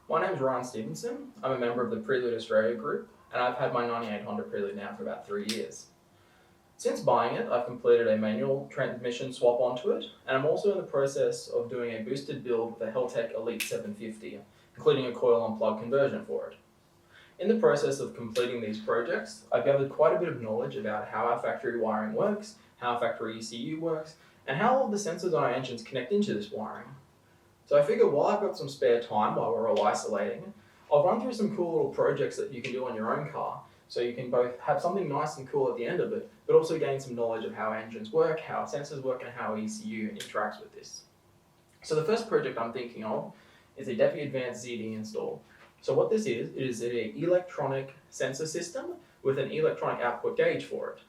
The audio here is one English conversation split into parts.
My name is Ryan Stevenson. I'm a member of the Prelude Australia group, and I've had my '98 Honda Prelude now for about 3 years. Since buying it, I've completed a manual transmission swap onto it, and I'm also in the process of doing a boosted build with a Heltec Elite 750, including a coil on plug conversion for it. In the process of completing these projects, I've gathered quite a bit of knowledge about how our factory wiring works, how our factory ECU works, and how all the sensors on our engines connect into this wiring. So I figured while I've got some spare time while we're all isolating, I'll run through some cool little projects that you can do on your own car, so you can both have something nice and cool at the end of it, but also gain some knowledge of how engines work, how sensors work, and how ECU interacts with this. So the first project I'm thinking of is a Defi Advance ZD install. So what this is, it is an electronic sensor system with an electronic output gauge for it.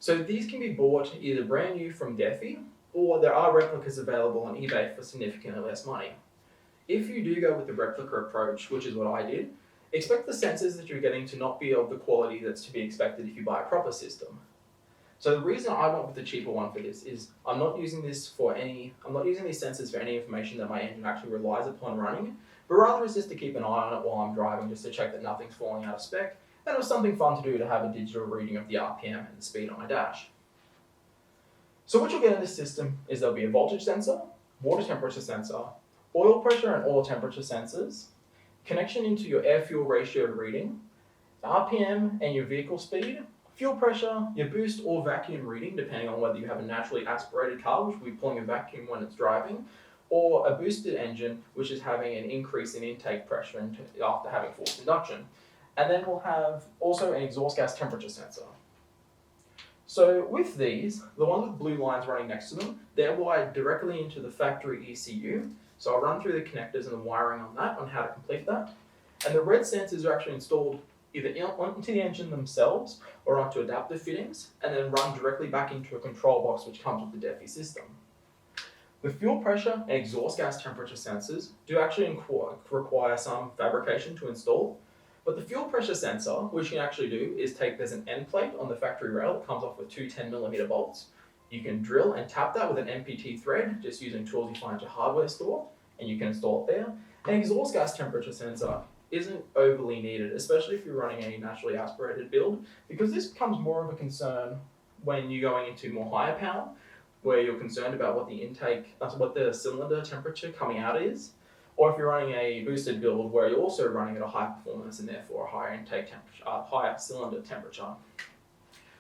So these can be bought either brand new from Defi, or there are replicas available on eBay for significantly less money. If you do go with the replica approach, which is what I did, expect the sensors that you're getting to not be of the quality that's to be expected if you buy a proper system. So the reason I went with the cheaper one for this is I'm not using these sensors for any information that my engine actually relies upon running, but rather it's just to keep an eye on it while I'm driving, just to check that nothing's falling out of spec, and it was something fun to do to have a digital reading of the RPM and the speed on my dash. So what you'll get in this system is there'll be a voltage sensor, water temperature sensor, oil pressure and oil temperature sensors, connection into your air-fuel ratio reading, RPM and your vehicle speed, fuel pressure, your boost or vacuum reading, depending on whether you have a naturally aspirated car, which will be pulling a vacuum when it's driving, or a boosted engine, which is having an increase in intake pressure after having forced induction. And then we'll have also an exhaust gas temperature sensor. So with these, the ones with blue lines running next to them, they're wired directly into the factory ECU. So I'll run through the connectors and the wiring on that, on how to complete that. And the red sensors are actually installed either onto the engine themselves or onto adapter fittings, and then run directly back into a control box which comes with the Defi system. The fuel pressure and exhaust gas temperature sensors do actually require some fabrication to install, but the fuel pressure sensor, which you can actually do, is there's an end plate on the factory rail that comes off with two 10mm bolts. You can drill and tap that with an MPT thread, just using tools you find at your hardware store, and you can install it there. An exhaust gas temperature sensor isn't overly needed, especially if you're running a naturally aspirated build, because this becomes more of a concern when you're going into more higher power, where you're concerned about what the cylinder temperature coming out is, or if you're running a boosted build where you're also running at a high performance and therefore a higher intake temperature, higher cylinder temperature.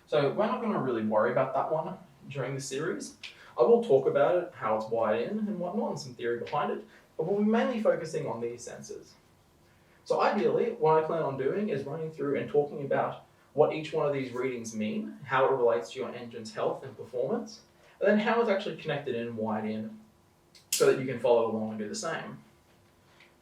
So we're not going to really worry about that one during the series. I will talk about it, how it's wired in and whatnot, and some theory behind it, but we'll be mainly focusing on these sensors. So ideally, what I plan on doing is running through and talking about what each one of these readings mean, how it relates to your engine's health and performance, and then how it's actually connected in and wired in so that you can follow along and do the same.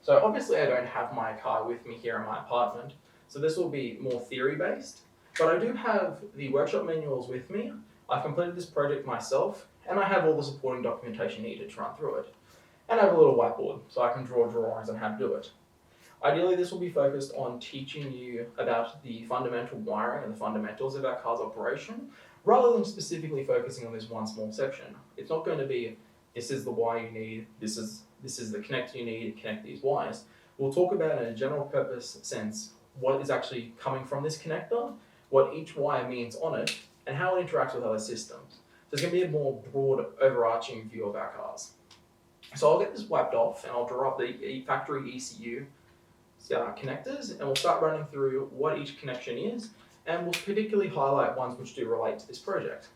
So obviously I don't have my car with me here in my apartment, so this will be more theory-based, but I do have the workshop manuals with me. I've completed this project myself, and I have all the supporting documentation needed to run through it. And I have a little whiteboard, so I can draw drawings on how to do it. Ideally, this will be focused on teaching you about the fundamental wiring and the fundamentals of our car's operation, rather than specifically focusing on this one small section. It's not going to be, this is the wire you need, this is the connector you need to connect these wires. We'll talk about in a general purpose sense what is actually coming from this connector, what each wire means on it, and how it interacts with other systems. So it's going to be a more broad, overarching view of our cars. So I'll get this wiped off and I'll draw up the factory ECU connectors, and we'll start running through what each connection is, and we'll particularly highlight ones which do relate to this project.